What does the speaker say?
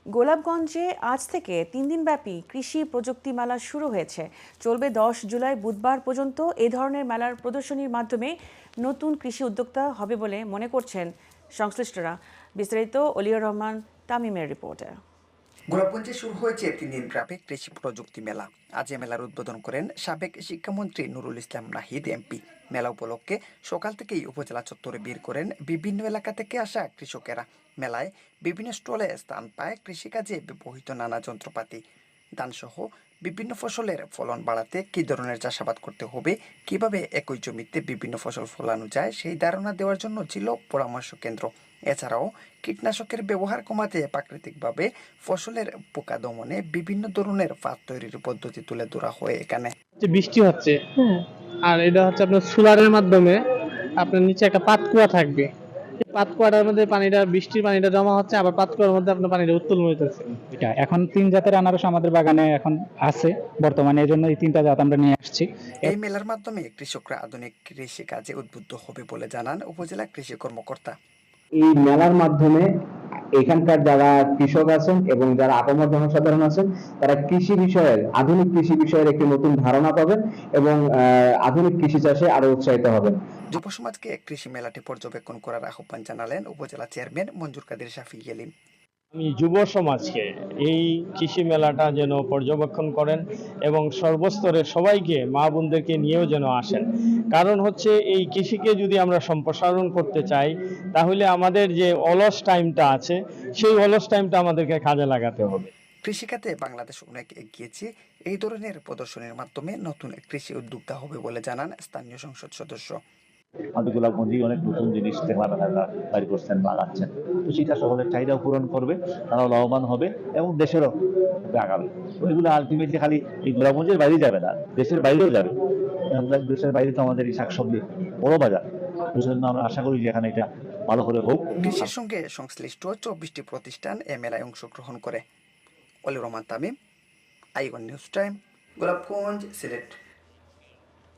গোলাপগঞ্জে আজ থেকে 3 দিনব্যাপী কৃষি প্রযুক্তি মেলা শুরু হয়েছে। চলবে 10 জুলাই বুধবার পর্যন্ত। এ ধরনের মেলার প্রদর্শনীর মাধ্যমে নতুন কৃষি উদ্যোক্তা হবে বলে মনে করছেন সংশ্লিষ্টরা। বিস্তারিত অলিউর রহমান তামিমের রিপোর্টে। গোলাপগঞ্জে শুরু হয়েছে 3 দিন ব্যাপী কৃষি প্রযুক্তি মেলা। আজ এ মেলার উদ্বোধন করেন সাবেক শিক্ষামন্ত্রী নুরুল ইসলাম নাহিদ এমপি। মেলা উপলক্ষে সকাল থেকেই উপজেলা চত্বরে ভিড় করেন বিভিন্ন এলাকা থেকে আসা কৃষকেরা। মেলায় বিভিন্ন স্টলে স্থান পায় কৃষিকাজে ব্যবহৃত নানা যন্ত্রপাতি। ধানসহ বিভিন্ন ফসলের ফলন বাড়াতে কী ধরনের চাষাবাদ করতে হবে, কিভাবে একই জমিতে বিভিন্ন ফসল ফলানো যায় সেই ধারণা দেওয়ার জন্য ছিল পরামর্শ কেন্দ্র। এছাড়াও কীটনাশকের ব্যবহার কমাতে প্রাকৃতিকভাবে ফসলের পোকা দমনে বিভিন্ন ধরনের ফাঁদ তৈরির পদ্ধতি তুলে ধরা হয় এখানে। বৃষ্টি হচ্ছে, হ্যাঁ, আর এটা হচ্ছে আপনার সোলারের মাধ্যমে আপনার নিচে একটা পাতকুয়া থাকবে। পাতকুয়াটার মধ্যে পানিটা, বৃষ্টির পানিটা জমা হচ্ছে, আবার পাতকুয়ার মধ্যে আপনার পানিটা উত্তোলন হইতেছে। এটা এখন 3 জাতের আনারস আমাদের বাগানে এখন আছে বর্তমানে, এই জন্য এই 3টা জাত আমরা নিয়ে আসছি। এই মেলার মাধ্যমে কৃষকরা আধুনিক কৃষি কাজে উদ্বুদ্ধ হবে বলে জানান উপজেলা কৃষি কর্মকর্তা। এই মেলার মাধ্যমে এখানকার যারা কৃষক আছেন এবং যারা আপামর জনসাধারণ আছেন, তারা কৃষি বিষয়ের, আধুনিক কৃষি বিষয়ের একটি নতুন ধারণা পাবেন এবং আধুনিক কৃষি চাষে আরো উৎসাহিত হবেন। যুব সমাজকে কৃষি মেলাটি পর্যবেক্ষণ করার আহ্বান জানালেন উপজেলা চেয়ারম্যান মঞ্জুর কাদের শাফি এলিম। আমি যুব সমাজকে এই কৃষি মেলাটা যেন পর্যবেক্ষণ করেন এবং সর্বস্তরের সবাইকে, মা বোনদেরকে নিয়েও যেন আসেন। কারণ হচ্ছে এই কৃষিকে যদি আমরা সম্প্রসারণ করতে চাই, তাহলে আমাদের যে অলস টাইমটা আছে সেই অলস টাইমটা আমাদেরকে কাজে লাগাতে হবে। কৃষিখাতে বাংলাদেশ অনেক এগিয়েছে। এই ধরনের প্রদর্শনীর মাধ্যমে নতুন কৃষি উদ্যোক্তা হবে বলে জানান স্থানীয় সংসদ সদস্য। আমাদের গোলাপগঞ্জে অনেক নতুন জিনিস দেখলাম, আপনারা বাইর করছেন, লাগাচ্ছেন, তো সেটা সকলের চাহিদা পূরণ করবে, তারাও লাভবান হবে এবং দেশেরও আগাবে। ওইগুলো আলটিমেটলি খালি এই গোলাপগঞ্জের বাইরে যাবে না, দেশের বাইরেও যাবে। দেশের বাইরে তো আমাদের এই শাকসবজি বড় বাজার, সেই জন্য আমরা আশা করি যে এখানে এটা ভালো করে হোক। কৃষির সঙ্গে সংশ্লিষ্ট 24টি প্রতিষ্ঠান এ মেলায় অংশগ্রহণ করে। Oliur Rahman Tamim, আইওয়ান news time, Golapganj, Sylhet.